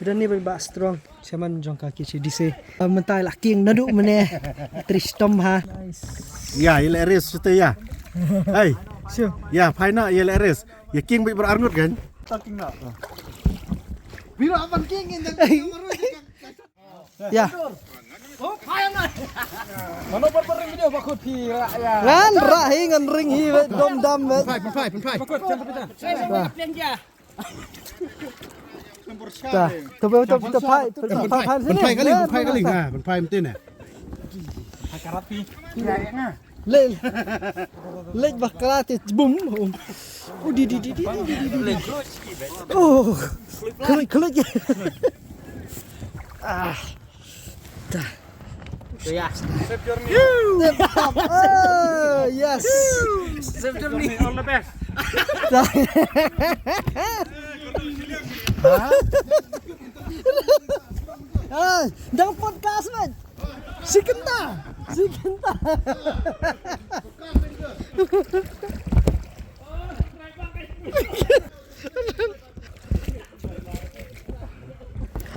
Dan ni berbak strong. Siaman jong kaki cidi se. Mentai laki yang naduk meneh. Tristom ha. Nice. Ya, ile res kita ya. Hai. Sure. Ya, final ile res. Ya king berangut kan? Talking nak. Bila apan king yang Ya. Oh, payah nak. Mana berpering video bakut pi ya. Ngan rahi ngan ring hi dom dam. Penpai. Bakut jangan kita. Saya pelan dia. Dah. Tu pai Penpai kali nah, penpai mesti nah. Akarat pi. Ya ya. Le bakal ti bum. Di. Oh. Kelik. Ah. Dah. Ya. Save journey. Oh, yes. Save journey. All the best. Ah, dalam podcast man. Si kenta.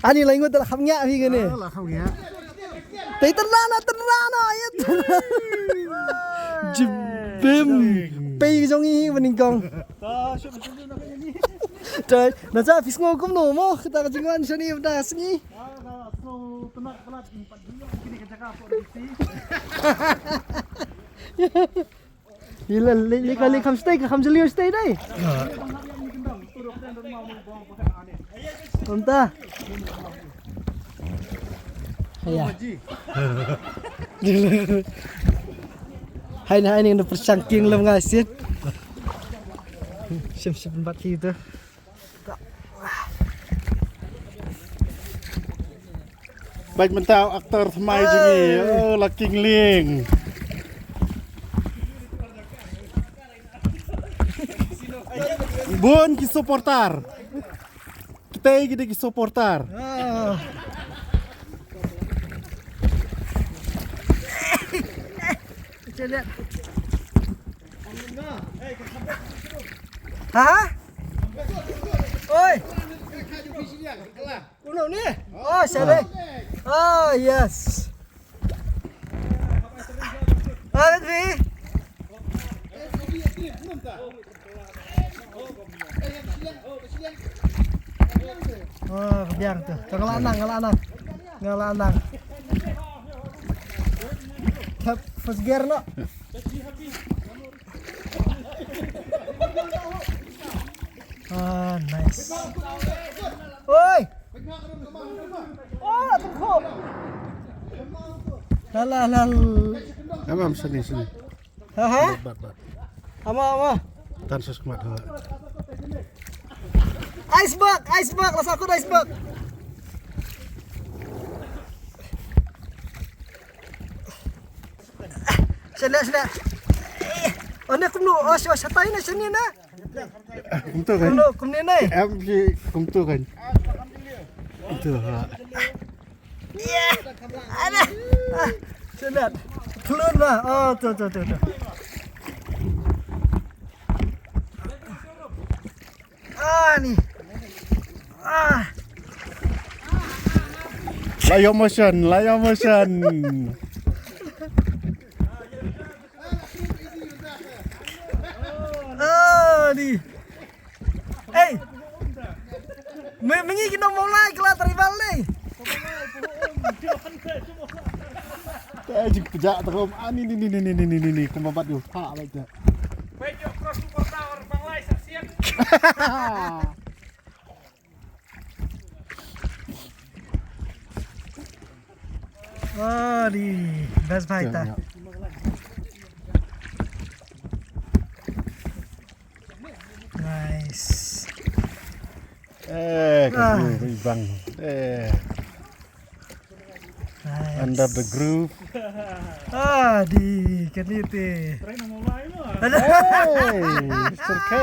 Ani lain gua telah hamnya pi gini. Lah kau ya. Tapi terlana ya. Jebim. Pei jongi meningkong. Trời, nó ra phía ngô cũng nổ mô, kita kejingan sini udah sini. Gila, kali kam stay đây. Konta. Ya. Hai ini udah persangking lem ngasit. Siap-siap tempat itu. Baik mentau aktor semai jengi. Oh, laking ling. Bun ki supportar. Kita gede ki supportar. Lihat. Hah? Oi. Kuno ni? Oh, saya. Oh, yes. Ah, Vi. Oh, biar tuh. Ngalanang. Tap first gear no. Ah, nice. Oi. Oh, tunggu. Lal. Apa sini. Hah? Bat. Ama. Tan seskumat ha. Iceberg, rasa aku iceberg. Sila. Oh, ni kumno. Oh, satay na sini na. Kumtu kan? Kumni na. Em si kumtu kan? Itu ha. Iya. Ada. Sila. Keluar lah. Oh, tuh. Ah, ni. Ah. Layo motion. Oh, ni. Eh. Mengi kita mulai kelar rival ni. Tajik pejak terus. Ni kumbabat yo. Ha baca. Bejo cross super tower Banglai saksian. Oh, di best fighter. Nice. Kamu bang. Nice. Under the groove. Ah, di kanite. Try na mulai mo. Hey, Mr. K.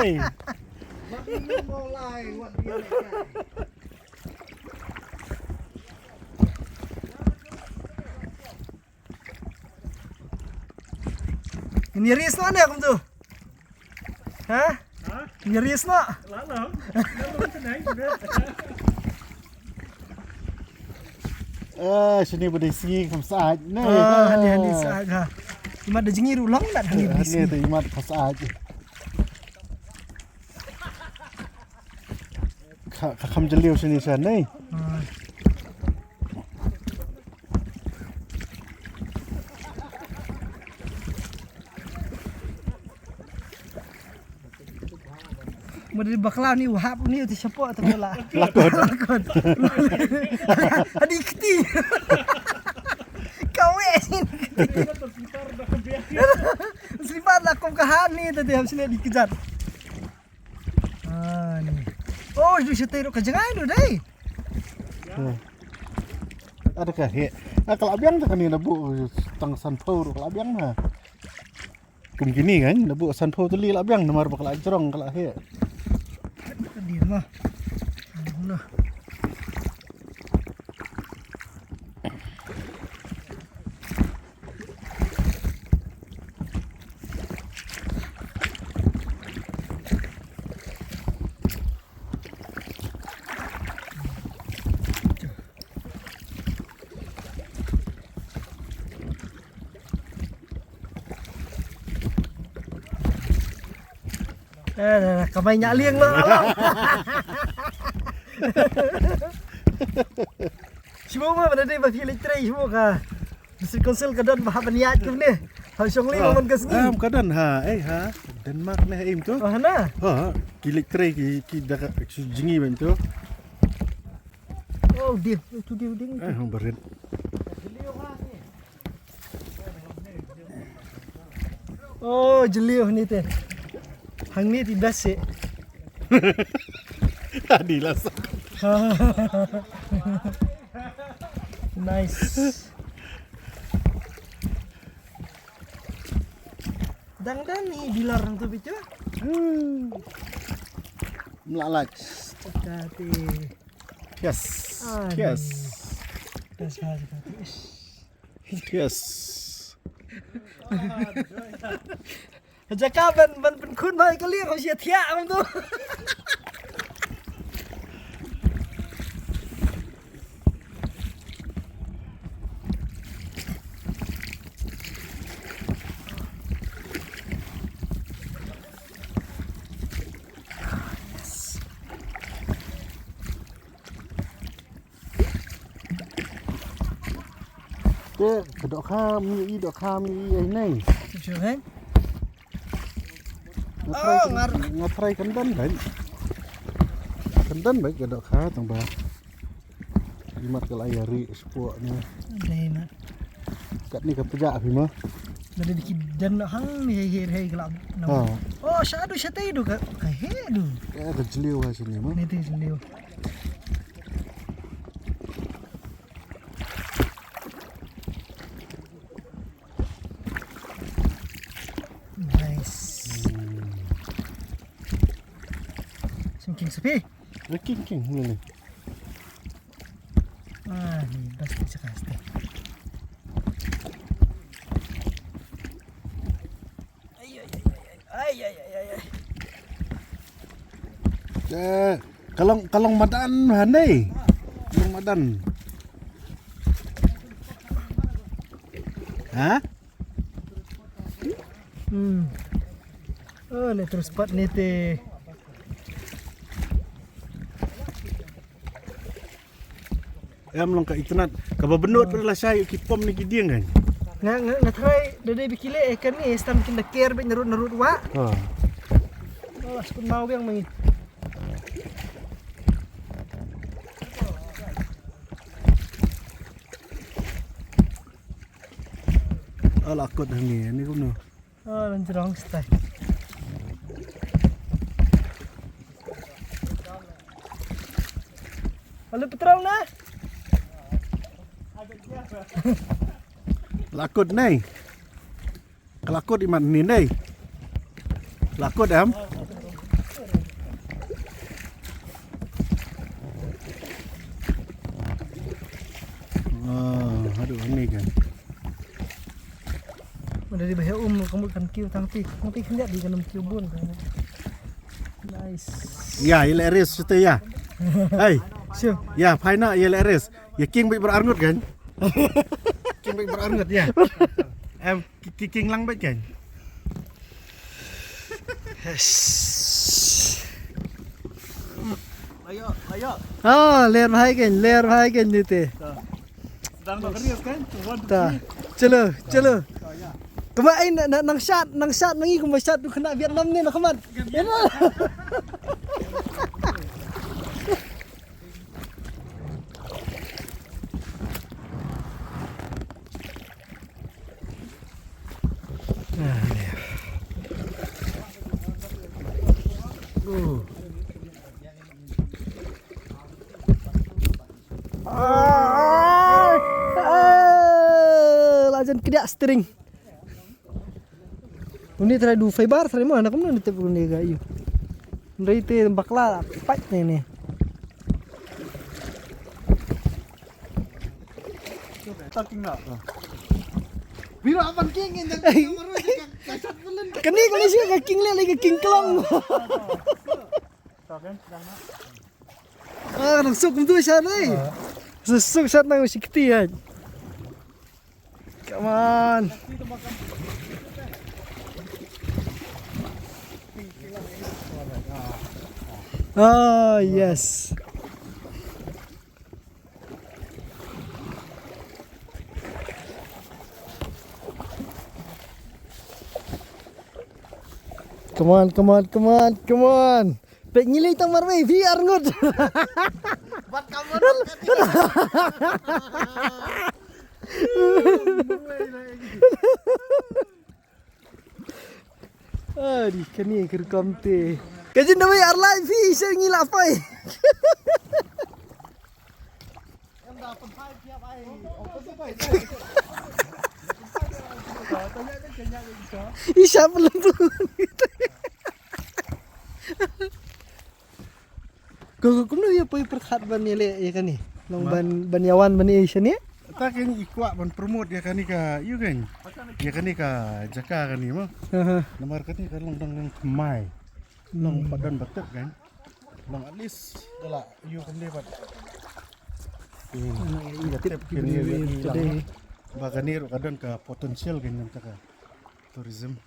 Nyeris no ane akong tu. Hah? Nyeris no. Lalo. Lalo sa nai. sini berdisi kamsa aj. Nah, Handi saaga. Imat ada jengir ulang tak handi Ini bisi. tu imat kamsa aj. Kham jeliu sini sana. Mudi bakla ni wahap ni uti siapa tak lah. Lakon. Lakon. Hadi keti. Kau sini. Selipar lah kau kahan ni tadi habis ni dikejar. Ni. Oh, du setai ro kajangan tu dai. Adakah he? Kalau abiang tak ni nabu tang sanpau kalau abiang ha. Kum gini kan nabu sanpau tu li abiang nomor bakal ajrong kalau he. Dia mah. Nah. Kamay nyaliang lo. Semua mah pada dia bagi elektrik semua ka. Mesti konsel kadang bahan niat tu ni. Hasyong li man kasni. Kadan ha ha Denmark nah im tu. Oh na. Ha kilik tray ki dak jingi ben tu. Oh dia itu dia ding. Berin. Oh jeliu ni teh. Hang ni di basi. Tadi lah. Nice. Dang ni bilar tu bicu. Melalaj. Tadi. Yes. Yes. Yes. Jaka ban kun mai ka liang sia thia am tu. Kedok kham ni dok kham ni ai nei. Macam kan? Ngatrai kendan baik. Kendan baik kedok kha tang ba. Imat kal ayari sepuak ni. Dai mah. Kat ni kapja api mah. Dari diki dan hang ni hei gelap. Oh, syadu syate du ka he du. Ke jeliu ha sini mah. Ni tu jeliu. Sepi. King ni. Ni pasti sekali. Ay. Kalong madan handai. Kalong madan. Ha? Oh, ni terus pat ni teh. Long ka itnat ka babenot pada saya kipom ni kidiang kan. Nga try dede bikile ikan ni stam kinda care be nerut wa. Oh, sekun mau yang mai. Lakot ni kuno. Oh, lancerong stay. Halo petrol na. Lakot nei. Kelakot iman ni nei. Lakot am. Aduh ni kan. Dari bahaya kamu kan kiu tangti hendak di dalam kiu bun. Nice. Ya, ile res tu ya. Hai. Siap. Ya, Paina ya leres. Ya king baik berangut kan? King baik berangut ya. King lang baik kan? Ayo. Layer भाई के नीते Sedang nak kerius kan? ta chalo kemain nang shot nangi kuma shot tu kena Vietnam ni nak kamat lajan kedak string. Ini try du fiber try mana kamu nanti pun ni gayu. Ndai te bakla pat ni. Talking nak. Biro apa king ini? Kasat belen. Kani sih ka king le lagi king kelong. Nang suk tu siya ni. Suk siya nang sikti yan. Come on. Oh, yes. Come on. Pek ngilai tang marmai VR ngut. Buat kamu. Aduh, kani kerekam te. Kajin nama ar live fi saya ngilap pai. Em dapat 5 tiap ai. Apa tu pai? Isya belum. Kau ya pai perkhat ban ni le ya kan ni. Long ban yawan ban Asia ni. Tak kan ikwa ban promote ya kan ni ka, you kan? Ya kan ni ka Jaka kan ni mah. Nomor kan ni kan long kemai. Long badan betul kan? Long at least dah you kan dia bat. Ini tip kini today. Bagan ni kadang ke potensial kan nanti ka tourism.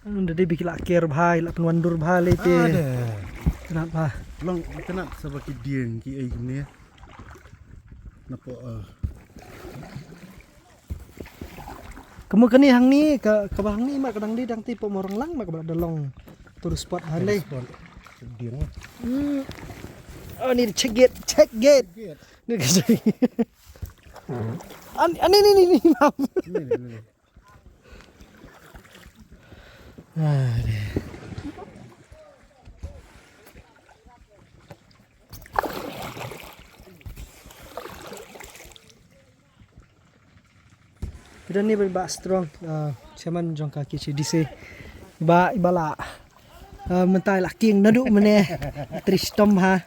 Anda dia bikin lakir bahai, lak penwandur bahai le te. Kenapa? Long kena sebab dia ki ai ni. Napa Kamu kani hang ni ke bahang ni mak kadang di dang ti pemorong lang mak kada long tur spot handai. Dia Oh ni check gate. Ni kasi. Ani ni. Kita ni berba strong. Siaman jong kaki CDC. Ibala. Mentai laking naduk mene. Tristom ha.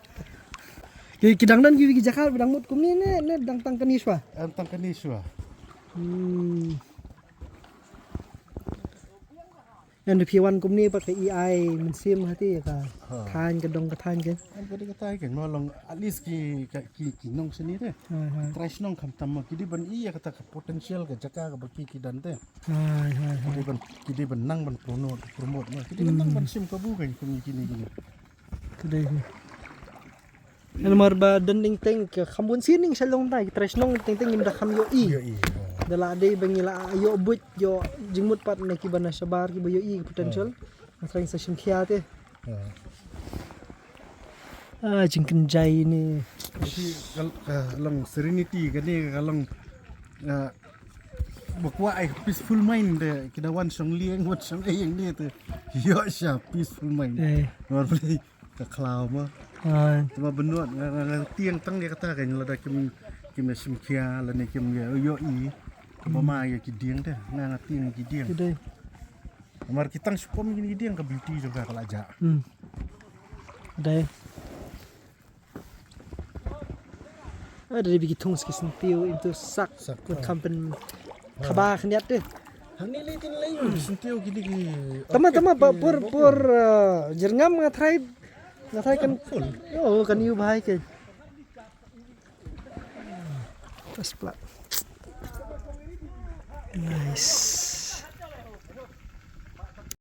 Kidang dan giwi Jakarta bidang mut kum ni dang tang kaniswa. Tang kaniswa. Yang piawan kum ni pakai AI mensim hati ya ka. Than ke dong ke than ke. Apa dia kata kan long at least ki nong sini teh. Trash nong kam tam ki di ban iya kata potensial ke Jaka ke baki ki dan teh. Ki di ban nang ban promote ki di ban nang ban sim kabu kan kum kini. Kedai. Yang marba dending teng ke khambun sining salong tai trash nong teng imda kham yo i. Dala ade bangila yo but yo jingmut pat ne ki bana sabar ki boyo i potential. Masang session khia te. Jingken jai ni. Kalau serenity kan ni kalau bakwa ai peaceful mind deh kita wan song liang wan song yang ni tu. Yo sya peaceful mind. Luar beli ke cloud mah. Cuma benuat tiang tang dia kata kan lada kim simkia la ni kim yo i. Mama ya kidiang deh, nang tiang kidiang. Amar kita supom gini kidiang ke beauty juga kalau aja. Dai. Ada di bikin tong sekian tiu itu sak buat kampen kabar khniat deh. Hani litin lain sentiu gini. Tama pur jerngam ngatrai Ngatay kan oo kan iyo bahay kay. Pas plat. Nice.